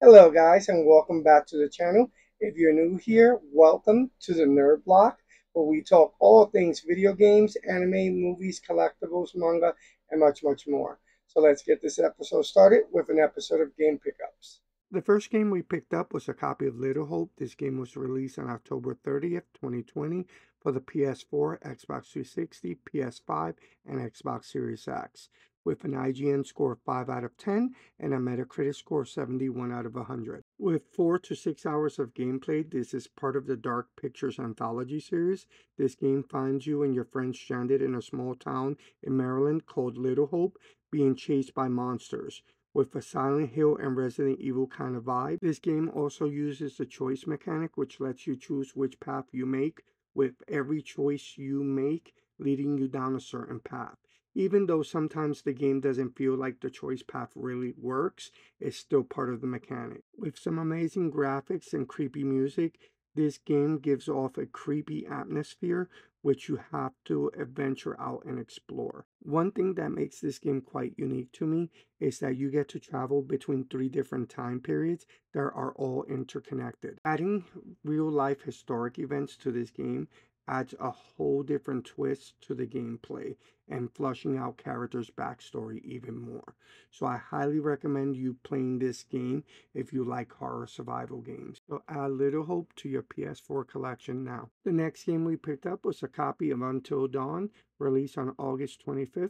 Hello guys and welcome back to the channel. If you're new here, welcome to the Nerd Block, where we talk all things video games, anime, movies, collectibles, manga, and much more. So let's get this episode started with an episode of Game Pickups. The first game we picked up was a copy of Little Hope. This game was released on October 30th, 2020 for the PS4, Xbox 360, PS5, and Xbox Series X, with an IGN score of 5 out of 10 and a Metacritic score of 71 out of 100. With 4 to 6 hours of gameplay, this is part of the Dark Pictures anthology series. This game finds you and your friends stranded in a small town in Maryland called Little Hope, being chased by monsters. With a Silent Hill and Resident Evil kind of vibe, this game also uses the choice mechanic, which lets you choose which path you make, with every choice you make leading you down a certain path. Even though sometimes the game doesn't feel like the choice path really works, it's still part of the mechanic. With some amazing graphics and creepy music, this game gives off a creepy atmosphere which you have to venture out and explore. One thing that makes this game quite unique to me is that you get to travel between 3 different time periods that are all interconnected. Adding real life historic events to this game adds a whole different twist to the gameplay and flushing out characters' backstory even more. So I highly recommend you playing this game if you like horror survival games. So add Little Hope to your PS4 collection now. The next game we picked up was a copy of Until Dawn, released on August 25th,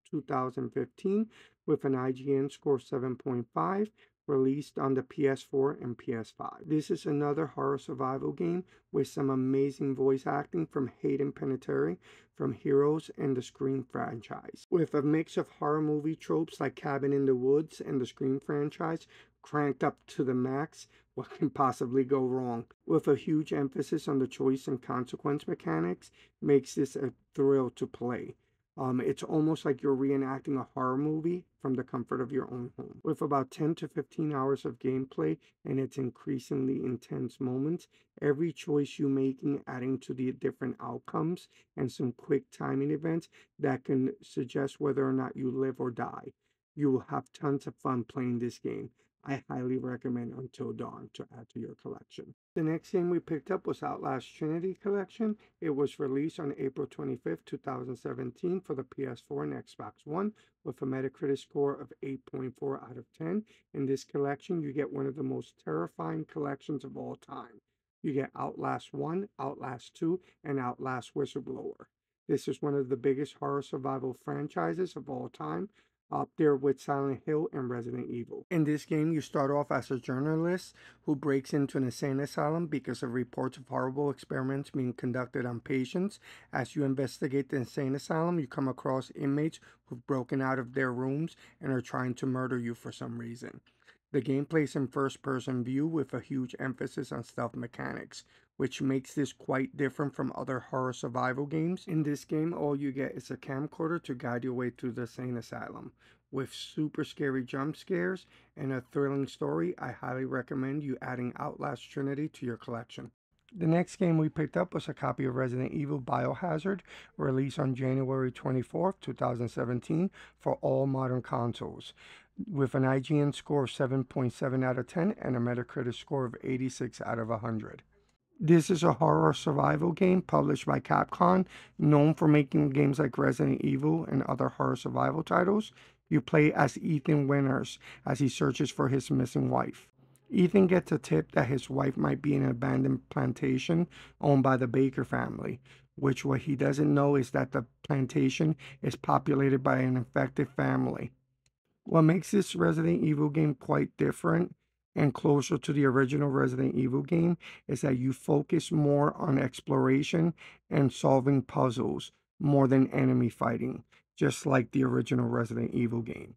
2015, with an IGN score of 7.5, released on the PS4 and PS5. This is another horror survival game with some amazing voice acting from Hayden Panettiere from Heroes and the Scream franchise. With a mix of horror movie tropes like Cabin in the Woods and the Scream franchise cranked up to the max, what can possibly go wrong? With a huge emphasis on the choice and consequence mechanics, makes this a thrill to play. It's almost like you're reenacting a horror movie from the comfort of your own home. With about 10 to 15 hours of gameplay and its increasingly intense moments, every choice you making adding to the different outcomes and some quick timing events that can suggest whether or not you live or die. You will have tons of fun playing this game. I highly recommend Until Dawn to add to your collection. The next game we picked up was Outlast Trinity Collection. It was released on April 25th, 2017 for the PS4 and Xbox One with a Metacritic score of 8.4 out of 10. In this collection, you get one of the most terrifying collections of all time. You get Outlast 1, Outlast 2, and Outlast Whistleblower. This is one of the biggest horror survival franchises of all time, up there with Silent Hill and Resident Evil. In this game, you start off as a journalist who breaks into an insane asylum because of reports of horrible experiments being conducted on patients. As you investigate the insane asylum, you come across inmates who've broken out of their rooms and are trying to murder you for some reason. The game plays in first-person view with a huge emphasis on stealth mechanics, which makes this quite different from other horror survival games. In this game, all you get is a camcorder to guide your way through the insane asylum. With super scary jump scares and a thrilling story, I highly recommend you adding Outlast Trinity to your collection. The next game we picked up was a copy of Resident Evil Biohazard, released on January 24th, 2017 for all modern consoles, with an IGN score of 7.7 out of 10 and a Metacritic score of 86 out of 100. This is a horror survival game published by Capcom, known for making games like Resident Evil and other horror survival titles. You play as Ethan Winters as he searches for his missing wife. Ethan gets a tip that his wife might be in an abandoned plantation owned by the Baker family, which what he doesn't know is that the plantation is populated by an infected family. What makes this Resident Evil game quite different and closer to the original Resident Evil game is that you focus more on exploration and solving puzzles more than enemy fighting, just like the original Resident Evil game.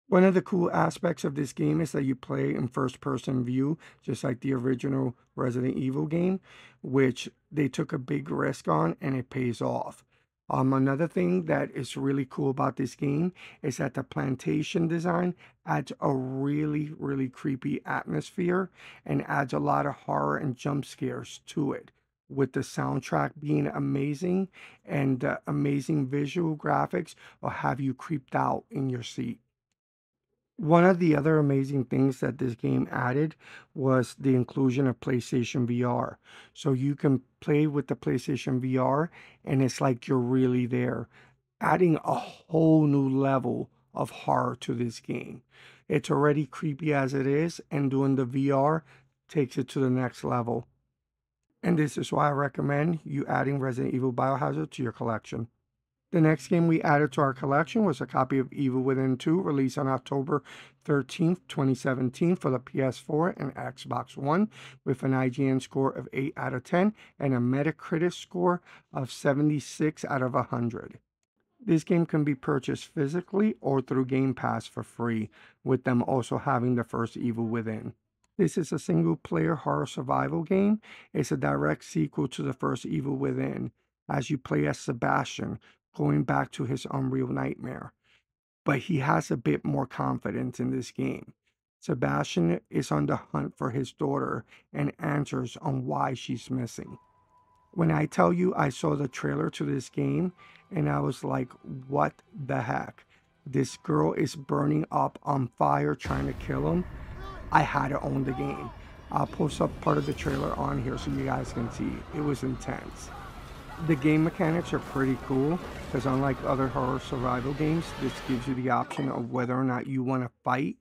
One of the cool aspects of this game is that you play in first-person view, just like the original Resident Evil game, which they took a big risk on and it pays off. Another thing that is really cool about this game is that the plantation design adds a really creepy atmosphere and adds a lot of horror and jump scares to it, with the soundtrack being amazing and the amazing visual graphics will have you creeped out in your seat. One of the other amazing things that this game added was the inclusion of PlayStation VR. So you can play with the PlayStation VR and it's like you're really there, adding a whole new level of horror to this game. It's already creepy as it is, and doing the VR takes it to the next level. And this is why I recommend you adding Resident Evil Biohazard to your collection. The next game we added to our collection was a copy of Evil Within 2, released on October 13th, 2017 for the PS4 and Xbox One, with an IGN score of 8 out of 10 and a Metacritic score of 76 out of 100. This game can be purchased physically or through Game Pass for free, with them also having the first Evil Within. This is a single-player horror survival game. It's a direct sequel to the first Evil Within, as you play as Sebastian, going back to his unreal nightmare. But he has a bit more confidence in this game. Sebastian is on the hunt for his daughter and answers on why she's missing. When I tell you I saw the trailer to this game and I was like, what the heck? This girl is burning up on fire trying to kill him. I had to own the game. I'll post up part of the trailer on here so you guys can see. It was intense. The game mechanics are pretty cool because unlike other horror survival games, this gives you the option of whether or not you want to fight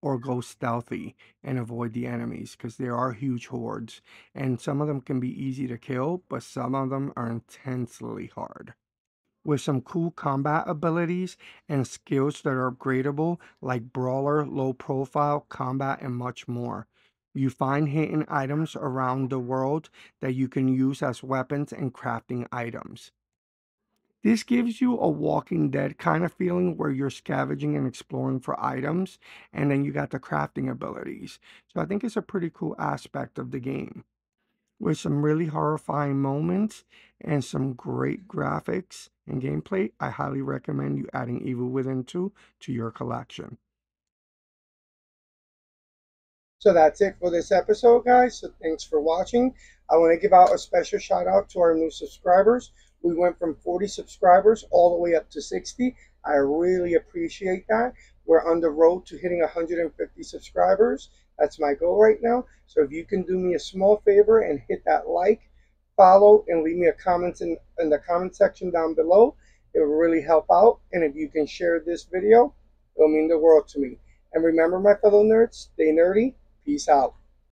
or go stealthy and avoid the enemies, because there are huge hordes and some of them can be easy to kill, but some of them are intensely hard. With some cool combat abilities and skills that are upgradable, like brawler, low profile, combat, and much more. You find hidden items around the world that you can use as weapons and crafting items. This gives you a Walking Dead kind of feeling where you're scavenging and exploring for items, and then you got the crafting abilities. So I think it's a pretty cool aspect of the game. With some really horrifying moments and some great graphics and gameplay, I highly recommend you adding Evil Within 2 to your collection. So that's it for this episode, guys. So thanks for watching. I want to give out a special shout out to our new subscribers. We went from 40 subscribers all the way up to 60. I really appreciate that. We're on the road to hitting 150 subscribers. That's my goal right now. So if you can do me a small favor and hit that like, follow, and leave me a comment in the comment section down below, it will really help out. And if you can share this video, it'll mean the world to me. And remember, my fellow nerds, stay nerdy. Peace out.